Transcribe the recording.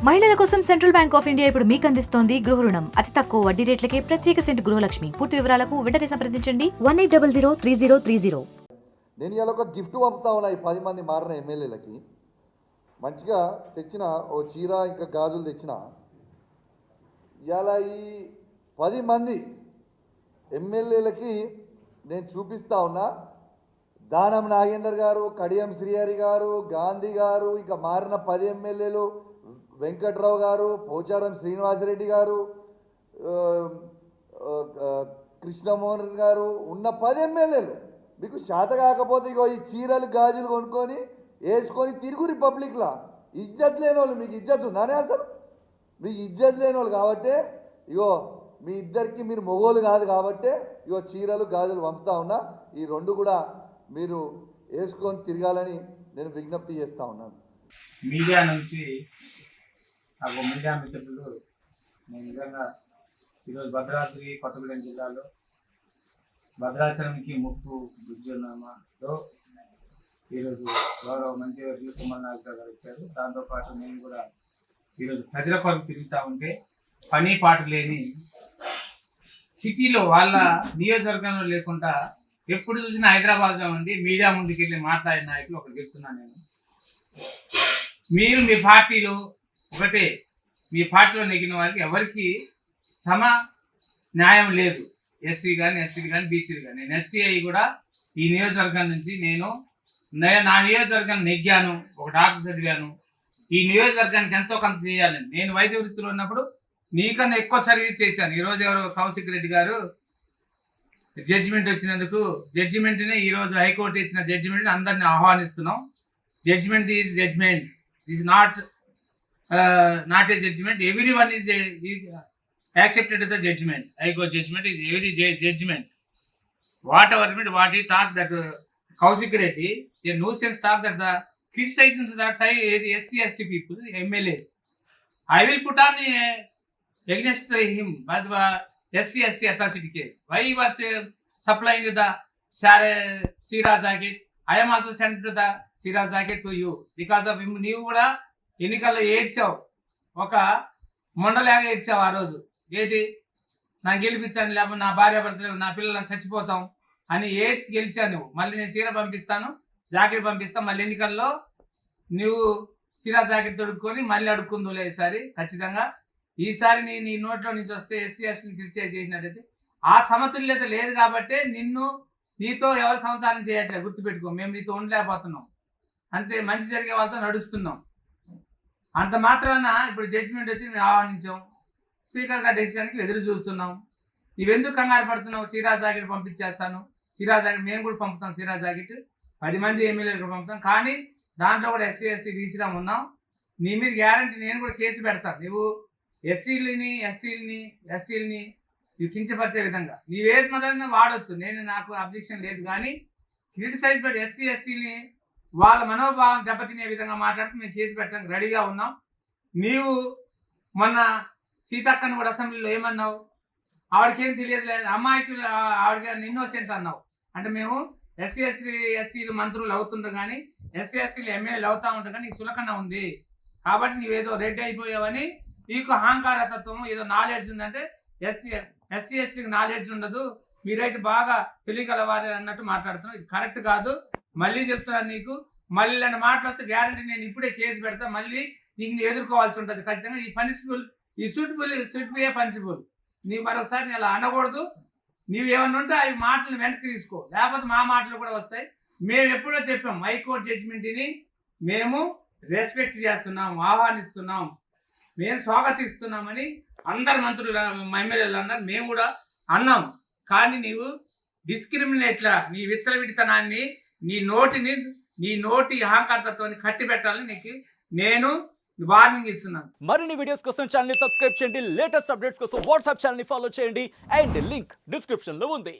మహిళల కోసం central bank of India ఇప్పుడు మీకు అందిస్తోంది గృహ రుణం. అతి తక్కువ వడ్డీ రేట్లకే ప్రత్యేక సెంటు గృహలక్ష్మి. పూర్తి వివరాలకు వెంటనే సంప్రదించండి 18003030. నేను ఇలా ఒక గిఫ్ట్ పంపుతా ఉన్నా ఈ 10 మంది మారిన ఎమ్మెల్యేలకి. మంచిగా తెచ్చిన ఓ చీర ఇంకా గాజులు తెచ్చిన. ఇలా ఈ 10 మంది ఎమ్మెల్యేలకి నేను చూపిస్తా ఉన్నా. దానం నాగేందర్ గారు, కడియం శ్రీహరి గారు, గాంధీ గారు, ఇక మారిన 10 ఎమ్మెల్యేలు, వెంకట్రావు గారు, పోచారం శ్రీనివాసరెడ్డి గారు, కృష్ణమోహన్ గారు ఉన్న 10 ఎమ్మెల్యేలు మీకు శాత కాకపోతే ఇగో ఈ చీరలు గాజులు కొనుక్కొని వేసుకొని తిరుగు రిపబ్లిక్లా. ఇజ్జత్ లేని వాళ్ళు, మీకు ఇజ్జత్ ఉందానే అసలు? మీకు ఇజ్జత్ లేని వాళ్ళు కాబట్టే ఇగో మీ ఇద్దరికి మీరు మొగోలు కాదు కాబట్టే ఇగో చీరలు గాజులు పంపుతా ఉన్నా. ఈ 2 కూడా మీరు వేసుకొని తిరగాలని నేను విజ్ఞప్తి చేస్తూ ఉన్నాను. మీడియా నుంచి నాకు మీడియా మిత్రులు, నేను నిజంగా ఈరోజు భద్రాద్రి కొత్తగూడెం జిల్లాలో భద్రాచలంకి ముప్పు దుర్జనామాలో ఈరోజు గౌరవ మంత్రివర్యులు తుమ్మల నాగేశ్వరరావు గారు ఇచ్చారు. దాంతోపాటు నేను కూడా ఈరోజు ప్రజల కొరకు తిరుగుతూ ఉంటే పని పాటు లేని సిటీలో వాళ్ళ నియోజకవర్గంలో లేకుండా ఎప్పుడు చూసినా హైదరాబాద్లో ఉండి మీడియా ముందుకు వెళ్ళి మాట్లాడిన నాయకులు ఒకటి చెప్తున్నాను నేను. మీరు మీ పార్టీలో ఒకటే, మీ పార్టీలో నెగ్గిన వారికి ఎవరికి సమ న్యాయం లేదు. ఎస్సీ కానీ, ఎస్టీలు కానీ, బీసీలు కానీ. నేను ఎస్టీఐ కూడా ఈ నియోజకవర్గం నుంచి నా నియోజకవర్గాన్ని నెగ్గాను, ఒక డాక్టర్ చదివాను. ఈ నియోజకవర్గానికి ఎంతో కొంత చేయాలని నేను వైద్య వృత్తిలో ఉన్నప్పుడు నీకన్నా ఎక్కువ సర్వీస్ చేశాను. ఈరోజు ఎవరు కౌశిక్ రెడ్డి గారు జడ్జిమెంట్ వచ్చినందుకు, జడ్జిమెంట్నే ఈరోజు హైకోర్టు ఇచ్చిన జడ్జిమెంట్ని అందరినీ ఆహ్వానిస్తున్నాం. Judgment is judgment, is not a judgment. Everyone is accepted the judgment. I go judgment is every judgment. Whatever what he talked that Kaushik Reddy, a nuisance talk that the criticizing that the SC ST people, MLAs. I will put on against him but the SC ST atrocity case. Why he was supplying the Sira jacket? I am also sent to the Sira jacket to you because of him. You కూడా ఎన్నికల్లో ఏడ్చావు, ఒక మొండలాగా ఏడ్చావు. ఆ రోజు ఏంటి, నాకు గెలిపించాను, లేకపోతే నా భార్య భర్తలు నా పిల్లలను చచ్చిపోతాం అని ఏడ్స్ గెలిచావు నువ్వు. మళ్ళీ నేను చీర పంపిస్తాను, జాకెట్ పంపిస్తాను. మళ్ళీ ఎన్నికల్లో నువ్వు చీర జాకెట్ తొడుక్కొని మళ్ళీ అడుక్కుందులే ఈసారి ఖచ్చితంగా. ఈసారి నీ నోట్లో నుంచి వస్తే ఎస్సీ ఎస్టీని క్రిటిసైజ్ చేసినట్టయితే ఆ సమతుల్యత లేదు కాబట్టి నీతో ఎవరు సంసారం చేయట్లేదు. గుర్తుపెట్టుకో, మేము నీతో ఉండలేకపోతున్నాం అంతే. మంచి జరిగే వాళ్ళతో నడుస్తున్నాం. అంత మాత్రాన ఇప్పుడు జడ్జిమెంట్ వచ్చి మేము ఆహ్వానించాం. స్పీకర్ గారి డెసిషన్కి ఎదురు చూస్తున్నాం. నువ్వెందుకు కంగారు పడుతున్నావు? సీరా జాకెట్ పంపించేస్తాను, సీరా జాకెట్ మేము కూడా పంపుతాం. సీరా జాకెట్ 10 మంది ఎమ్మెల్యేలు పంపుతాం. కానీ దాంట్లో కూడా ఎస్సీ ఎస్టీ బీసీలో ఉన్నాం. నీ మీద గ్యారంటీ నేను కూడా కేసు పెడతాను. నువ్వు ఎస్సీలని ఎస్టీలని నువ్వు కించపరిచే విధంగా నీవేది మొదలైనా వాడవచ్చు, నాకు అబ్జెక్షన్ లేదు. కానీ క్రిటిసైజ్ బట్ ఎస్సీ ఎస్టీని వాళ్ళ మనోభావం దెబ్బతినే విధంగా మాట్లాడుతూ మేము కేసు పెట్టడానికి రెడీగా ఉన్నాం. నీవు మొన్న సీతక్కను కూడా అసెంబ్లీలో ఏమన్నావు? ఆవిడకేం తెలియదు లేదు, అమ్మాయికి ఆవిడకి ఇన్నోసెన్స్ అన్నావు. అంటే మేము ఎస్సీ ఎస్టీలు మంత్రులు అవుతుంటాం కానీ ఎస్సీ ఎస్టీలు ఎమ్మెల్యేలు అవుతా ఉంటాం కానీ నీకు సులకన ఉంది కాబట్టి నీవేదో రెడ్డి అయిపోయావని నీకు అహంకారతత్వం, ఏదో నాలెడ్జ్ ఉందంటే ఎస్సీ ఎస్టీకి నాలెడ్జ్ ఉండదు, మీరైతే బాగా తెలియగలవారు అన్నట్టు మాట్లాడుతున్నావు. ఇది కరెక్ట్ కాదు. మళ్ళీ చెప్తున్నాను నీకు, మళ్ళీ ఇలాంటి మాటలు వస్తే గ్యారంటీ నేను ఇప్పుడే కేసు పెడతా. మళ్ళీ నీకు ఎదుర్కోవాల్సి ఉంటుంది ఖచ్చితంగా. ఈ పనిషబుల్, ఈ షుడ్ బి ఏ పనిషబుల్. నీవు మరొకసారి నేను అలా అనకూడదు. నీవు ఏమన్నా ఉంటే అవి మాటలు వెనక్కి తీసుకో, లేకపోతే మా మాటలు కూడా వస్తాయి. మేము ఎప్పుడో చెప్పాం, హైకోర్టు జడ్జిమెంట్ని మేము రెస్పెక్ట్ చేస్తున్నాం, ఆహ్వానిస్తున్నాం, మేము స్వాగతిస్తున్నామని అందరు మంత్రులు ఎమ్మెల్యేలు మేము కూడా అన్నాం. కానీ నీవు డిస్క్రిమినేట్లా నీ విచ్చలవిడితనాన్ని, నీ నోటి అహంకారతత్వాన్ని కట్టి పెట్టాలని నీకు నేను వార్నింగ్ ఇస్తున్నాను. మరిన్ని వీడియోస్ కోసం ఛానల్ ని సబ్స్క్రైబ్ చేయండి, లేటెస్ట్ అప్డేట్స్ కోసం వాట్సాప్ ఛానల్ ని ఫాలో చేయండి అండ్ లింక్ డిస్క్రిప్షన్ లో ఉంది.